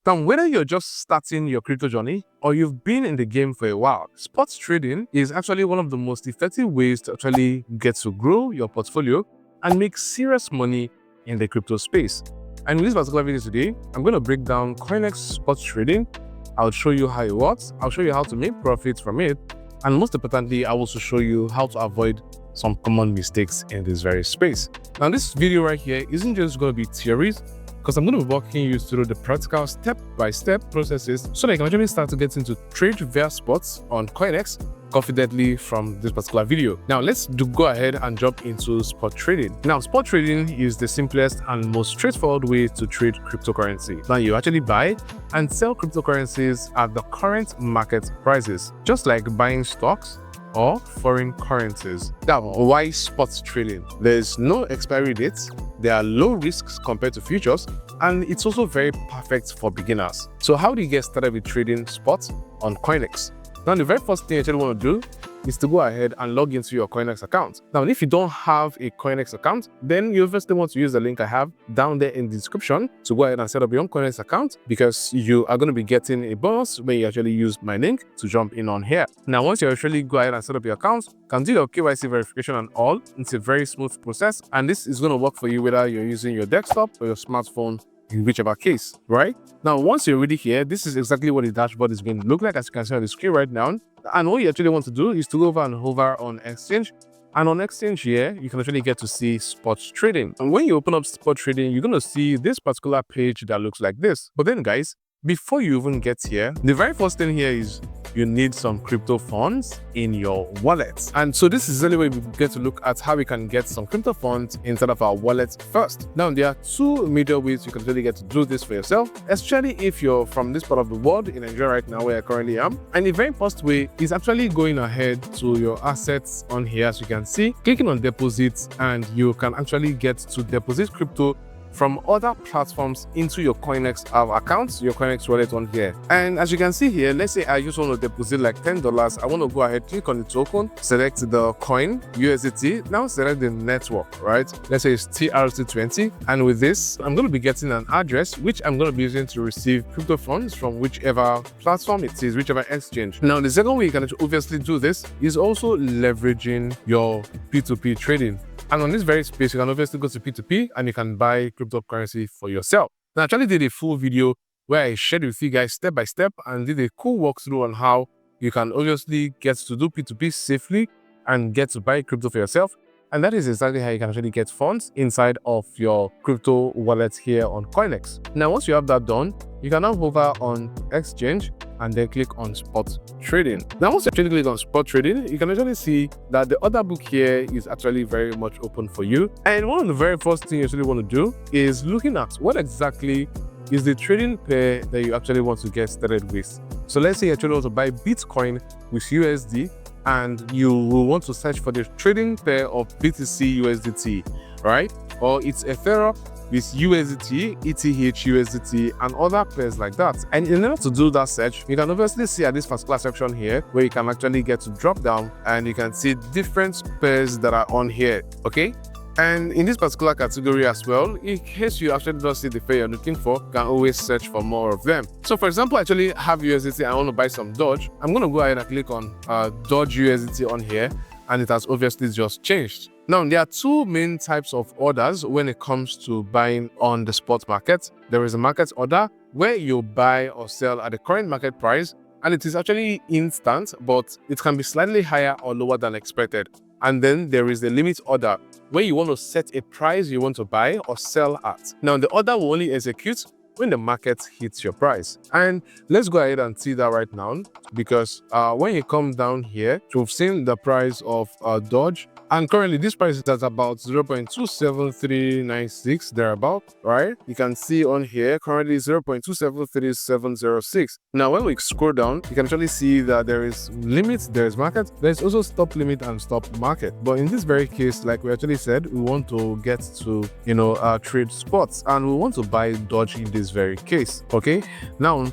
Now, whether you're just starting your crypto journey or you've been in the game for a while, spot trading is actually one of the most effective ways to actually get to grow your portfolio and make serious money in the crypto space. And in this particular video today, I'm going to break down CoinEx spot trading. I'll show you how it works. I'll show you how to make profits from it. And most importantly, I'll also show you how to avoid some common mistakes in this very space. Now, this video right here isn't just going to be theories, because I'm going to be walking you through the practical step-by-step processes so that you can actually start to get into trade via spots on CoinEx confidently from this particular video. Now, let's go ahead and jump into spot trading. Now, spot trading is the simplest and most straightforward way to trade cryptocurrency. Now, you actually buy and sell cryptocurrencies at the current market prices, just like buying stocks or foreign currencies. Now, why spot trading? There's no expiry dates, there are low risks compared to futures, and it's also very perfect for beginners. So how do you get started with trading spots on CoinEx? Now, the very first thing you actually want to do is to go ahead and log into your CoinEx account. Now, if you don't have a CoinEx account, then you obviously want to use the link I have down there in the description to go ahead and set up your own CoinEx account, because you are going to be getting a bonus when you actually use my link to jump in on here. Now, once you actually go ahead and set up your account, you can do your KYC verification and all. It's a very smooth process, and this is going to work for you whether you're using your desktop or your smartphone, in whichever case, right? Now, once you're already here, this is exactly what the dashboard is going to look like, as you can see on the screen right now. And what you actually want to do is to go over and hover on exchange. And on exchange here, you can actually get to see spot trading. And when you open up spot trading, you're going to see this particular page that looks like this. But then guys, before you even get here, the very first thing here is you need some crypto funds in your wallet. And so this is the only way we get to look at how we can get some crypto funds inside of our wallet first. Now, there are two major ways you can really get to do this for yourself, especially if you're from this part of the world, in Nigeria right now where I currently am. And the very first way is actually going ahead to your assets on here, as you can see, clicking on deposits, and you can actually get to deposit crypto from other platforms into your CoinEx accounts, your CoinEx wallet on here. And as you can see here, let's say I just want to deposit like $10. I want to go ahead, click on the token, select the coin, USDT, now select the network, right? Let's say it's TRC20. And with this, I'm going to be getting an address, which I'm going to be using to receive crypto funds from whichever platform it is, whichever exchange. Now, the second way you can obviously do this is also leveraging your P2P trading. And on this very space, you can obviously go to P2P and you can buy cryptocurrency for yourself. Now, I actually did a full video where I shared with you guys step by step and did a cool walkthrough on how you can obviously get to do P2P safely and get to buy crypto for yourself. And that is exactly how you can actually get funds inside of your crypto wallet here on CoinEx. Now, once you have that done, you can now hover on exchange and then click on spot trading. Now, once you actually click on spot trading, you can actually see that the order book here is actually very much open for you. And one of the very first things you actually want to do is looking at what exactly is the trading pair that you actually want to get started with. So let's say you actually want to buy Bitcoin with USD, and you will want to search for the trading pair of BTC USDT, right? Or it's Ethereum with USDT, ETH USDT, and other pairs like that. And in order to do that search, you can obviously see at this particular section here where you can actually get to drop down and you can see different pairs that are on here, okay? And in this particular category as well, in case you actually don't see the pair you're looking for, you can always search for more of them. So for example, I actually have USDT, I want to buy some Doge. I'm going to go ahead and click on Doge USDT on here, and it has obviously just changed. Now, there are two main types of orders when it comes to buying on the spot market. There is a market order where you buy or sell at the current market price, and it is actually instant, but it can be slightly higher or lower than expected. And then there is the limit order where you want to set a price you want to buy or sell at. Now, the order will only execute when the market hits your price. And let's go ahead and see that right now, because when you come down here, you've seen the price of Doge. And currently this price is at about 0.27396 thereabout, right? You can see on here currently 0.2737706. Now, when we scroll down, you can actually see that there is limit, there is market, there's also stop limit and stop market. But in this very case, like we actually said, we want to get to, trade spots, and we want to buy Doge in this very case. Okay, now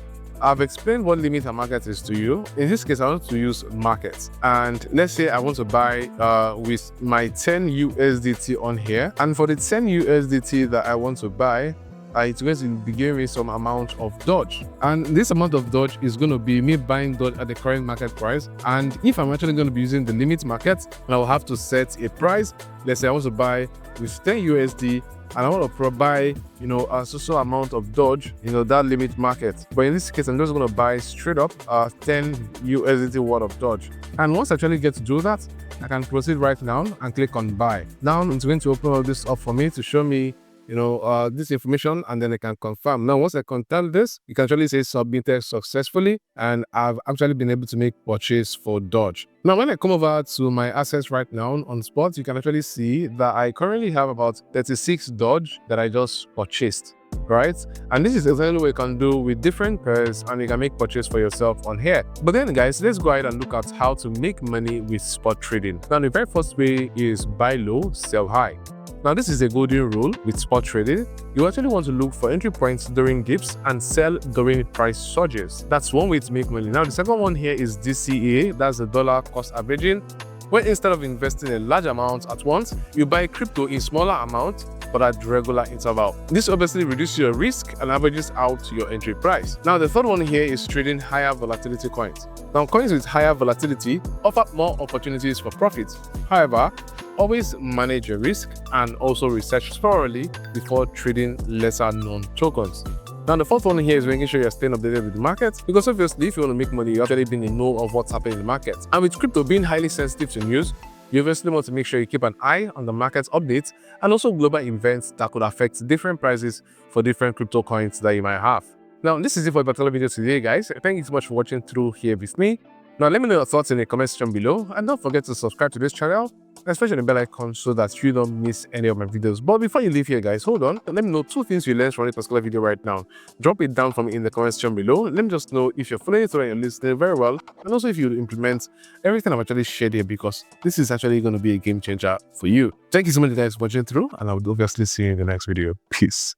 I've explained what limit and market is to you. In this case, I want to use market. And let's say I want to buy with my 10 USDT on here. And for the 10 USDT that I want to buy, it's going to be giving me some amount of Dodge. And this amount of Dodge is going to be me buying Dodge at the current market price. And if I'm actually going to be using the limit market, I will have to set a price. Let's say I want to buy with 10 USD and I want to buy, a so amount of Dodge, that limit market. But in this case, I'm just going to buy straight up 10 USD worth of Dodge. And once I actually get to do that, I can proceed right now and click on buy. Now it's going to open all this up for me to show me this information, and then I can confirm. Now, once I confirm this, you can actually say submitted successfully, and I've actually been able to make purchase for Dodge. Now, when I come over to my assets right now on spot, you can actually see that I currently have about 36 Dodge that I just purchased. Right? And this is exactly what you can do with different pairs, and you can make purchase for yourself on here. But then guys, let's go ahead and look at how to make money with spot trading. Now, the very first way is buy low, sell high. Now, this is a golden rule with spot trading. You actually want to look for entry points during dips and sell during price surges. That's one way to make money. Now, the second one here is DCA, that's the dollar cost averaging, where instead of investing a large amount at once, you buy crypto in smaller amounts but at regular interval. This obviously reduces your risk and averages out your entry price. Now, the third one here is trading higher volatility coins. Now, coins with higher volatility offer more opportunities for profits. However, always manage your risk and also research thoroughly before trading lesser known tokens. Now, the fourth one here is making sure you're staying updated with the market, because obviously if you want to make money, you actually being in know of what's happening in the market. And with crypto being highly sensitive to news, you obviously want to make sure you keep an eye on the market updates and also global events that could affect different prices for different crypto coins that you might have. Now, this is it for a particular video today, guys. Thank you so much for watching through here with me. Now, let me know your thoughts in the comment section below, and don't forget to subscribe to this channel, especially the bell icon, so that you don't miss any of my videos. But before you leave here, guys, hold on. Let me know 2 things you learned from this particular video right now. Drop it down for me in the comment section below. Let me just know if you're following it through and you're listening very well, and also if you implement everything I've actually shared here, because this is actually going to be a game changer for you. Thank you so much, guys, for watching through, and I will obviously see you in the next video. Peace.